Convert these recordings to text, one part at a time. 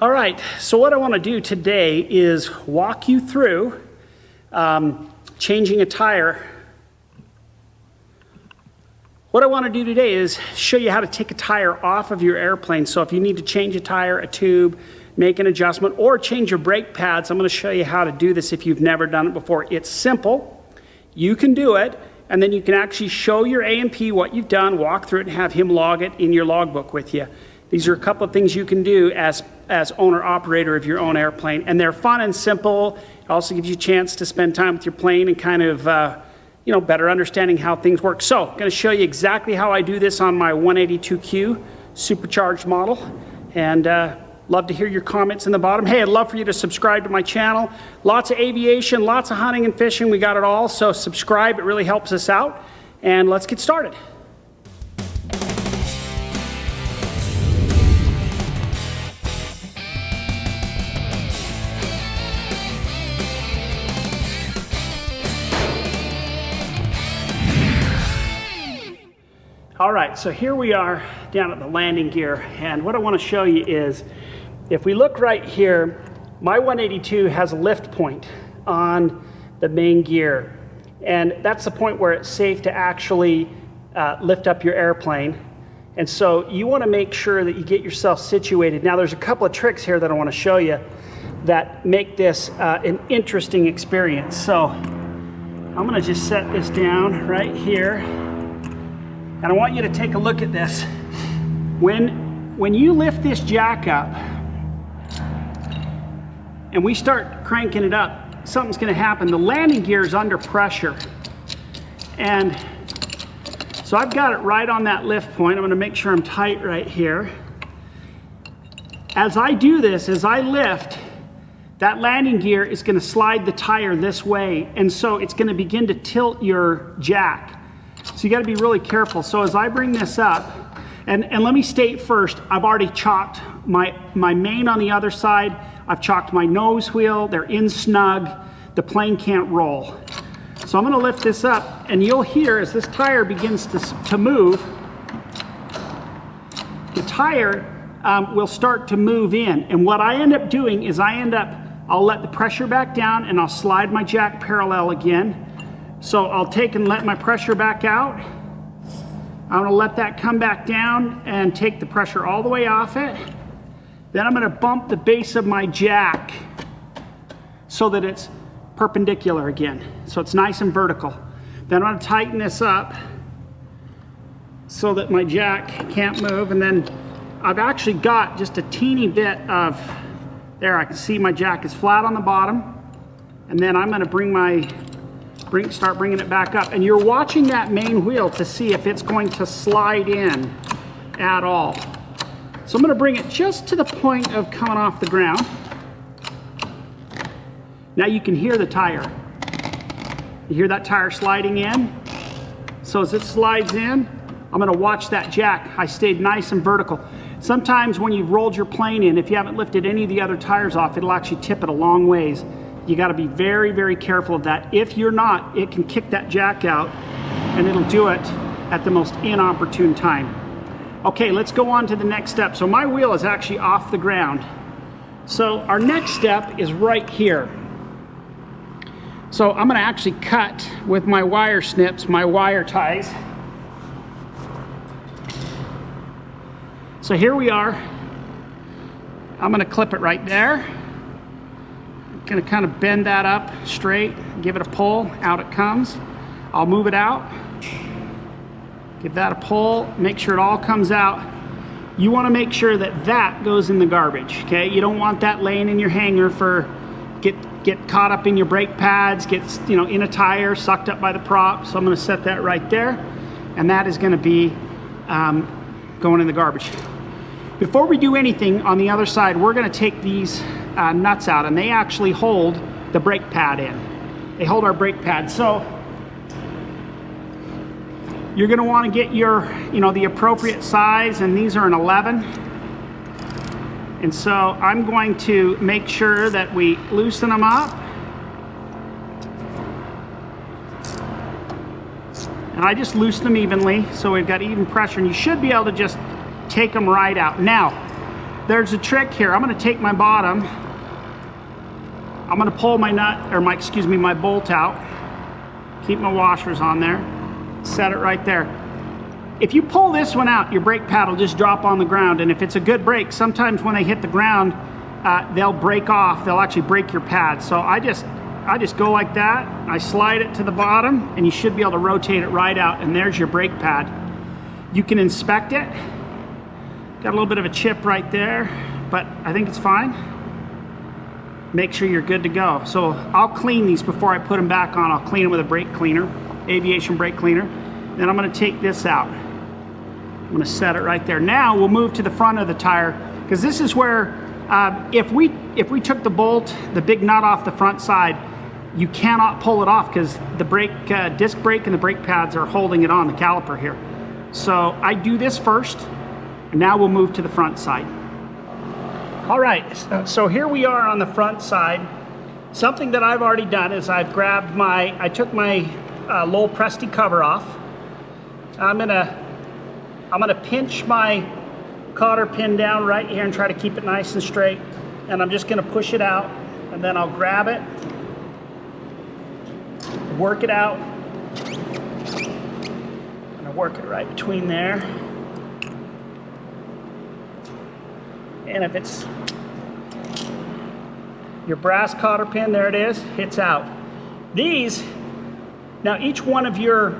All right, so what I want to do today is walk you through changing a tire. What I want to do today is show you how to take a tire off of your airplane. So if you need to change a tire, a tube, make an adjustment, or change your brake pads, I'm going to show you how to do this if you've never done it before. It's simple. You can do it, and then you can actually show your A&P what you've done, walk through it, and have him log it in your logbook with you. These are a couple of things you can do as owner-operator of your own airplane, and they're fun and simple. It also gives you a chance to spend time with your plane and kind of, better understanding how things work. So, I'm going to show you exactly how I do this on my 182Q supercharged model, and love to hear your comments in the bottom. Hey, I'd love for you to subscribe to my channel. Lots of aviation, lots of hunting and fishing. We got it all, so subscribe. It really helps us out, and let's get started. All right, so here we are down at the landing gear, and what I want to show you is, if we look right here, my 182 has a lift point on the main gear, and that's the point where it's safe to actually lift up your airplane. And so you want to make sure that you get yourself situated. Now there's a couple of tricks here that I want to show you that make this an interesting experience. So I'm going to just set this down right here. And I want you to take a look at this. When you lift this jack up and we start cranking it up, something's going to happen. The landing gear is under pressure. And so I've got it right on that lift point. I'm going to make sure I'm tight right here. As I do this, as I lift, that landing gear is going to slide the tire this way. And so it's going to begin to tilt your jack. So you got to be really careful. So as I bring this up, and let me state first, I've already chalked my main on the other side. I've chalked my nose wheel. They're in snug. The plane can't roll. So I'm going to lift this up, and you'll hear as this tire begins to move, the tire will start to move in. And what I end up doing is I'll let the pressure back down, and I'll slide my jack parallel again. So I'll take and let my pressure back out. I'm going to let that come back down and take the pressure all the way off it. Then I'm going to bump the base of my jack so that it's perpendicular again. So it's nice and vertical. Then I'm going to tighten this up so that my jack can't move. And then I've actually got just a teeny bit of, there I can see my jack is flat on the bottom. And then I'm going to start bringing it back up, and you're watching that main wheel to see if it's going to slide in at all. So I'm going to bring it just to the point of coming off the ground. Now you can hear the tire. You hear that tire sliding in? So as it slides in, I'm going to watch that jack. I stayed nice and vertical. Sometimes when you've rolled your plane in, if you haven't lifted any of the other tires off, it'll actually tip it a long ways. You got to be very, very careful of that. If you're not, it can kick that jack out, and it'll do it at the most inopportune time. Okay, let's go on to the next step. So my wheel is actually off the ground. So our next step is right here. So I'm going to actually cut with my wire snips, my wire ties. So here we are. I'm going to clip it right there. Going to kind of bend that up straight, give it a pull, out it comes. I'll move it out, give that a pull, make sure it all comes out. You want to make sure that that goes in the garbage, okay? You don't want that laying in your hanger get caught up in your brake pads, gets in a tire, sucked up by the prop. So I'm going to set that right there, and that is going to be going in the garbage. Before we do anything on the other side, we're going to take these nuts out, and they actually hold the brake pad in. They hold our brake pad. So you're going to want to get your, the appropriate size, and these are an 11. And so I'm going to make sure that we loosen them up. And I just loosen them evenly so we've got even pressure, and you should be able to just take them right out. Now, there's a trick here. I'm going to take my bottom. I'm going to pull my nut, or my bolt out. Keep my washers on there. Set it right there. If you pull this one out, your brake pad will just drop on the ground. And if it's a good brake, sometimes when they hit the ground, they'll break off. They'll actually break your pad. So I just go like that. I slide it to the bottom, and you should be able to rotate it right out. And there's your brake pad. You can inspect it. Got a little bit of a chip right there, but I think it's fine. Make sure you're good to go. So I'll clean these before I put them back on. I'll clean them with a brake cleaner, aviation brake cleaner. Then I'm going to take this out. I'm going to set it right there. Now we'll move to the front of the tire, because this is where if we took the bolt, the big nut off the front side, you cannot pull it off because the brake disc brake and the brake pads are holding it on the caliper here. So I do this first, and now we'll move to the front side. All right, so here we are on the front side. Something that I've already done is I took my Lowell Presti cover off. I'm gonna pinch my cotter pin down right here and try to keep it nice and straight. And I'm just gonna push it out, and then I'll grab it, work it out. I'm gonna work it right between there. And if it's your brass cotter pin, there it is, hits out. These, now each one of your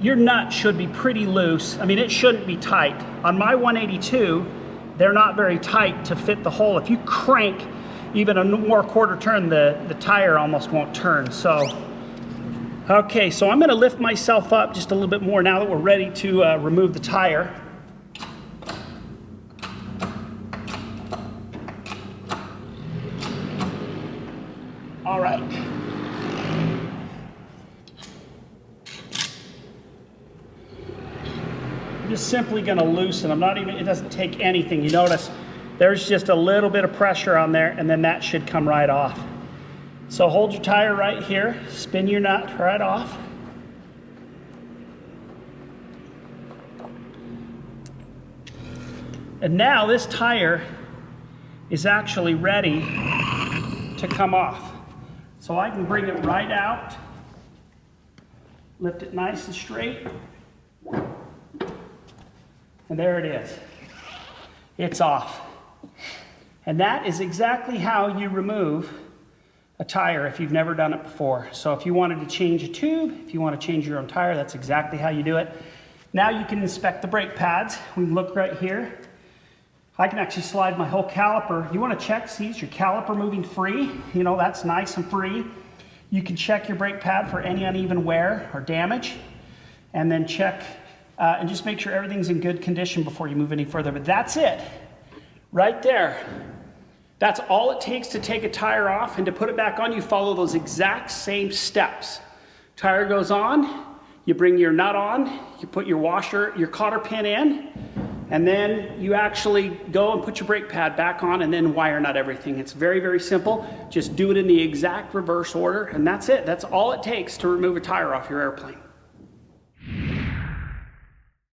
nut should be pretty loose. I mean, it shouldn't be tight. On my 182, they're not very tight to fit the hole. If you crank even a more quarter turn, the tire almost won't turn. So, okay, so I'm gonna lift myself up just a little bit more now that we're ready to remove the tire. All right. I'm just simply going to loosen. It doesn't take anything. You notice there's just a little bit of pressure on there, and then that should come right off. So hold your tire right here, spin your nut right off. And now this tire is actually ready to come off. So I can bring it right out, lift it nice and straight, and there it is. It's off. And that is exactly how you remove a tire if you've never done it before. So if you wanted to change a tube, if you want to change your own tire, that's exactly how you do it. Now you can inspect the brake pads. We can look right here. I can actually slide my whole caliper. You want to check, see, is your caliper moving free? You know, that's nice and free. You can check your brake pad for any uneven wear or damage, and then check and just make sure everything's in good condition before you move any further. But that's it, right there. That's all it takes to take a tire off, and to put it back on, you follow those exact same steps. Tire goes on, you bring your nut on, you put your washer, your cotter pin in, and then you actually go and put your brake pad back on and then wire nut everything. It's very, very simple. Just do it in the exact reverse order, and that's it. That's all it takes to remove a tire off your airplane.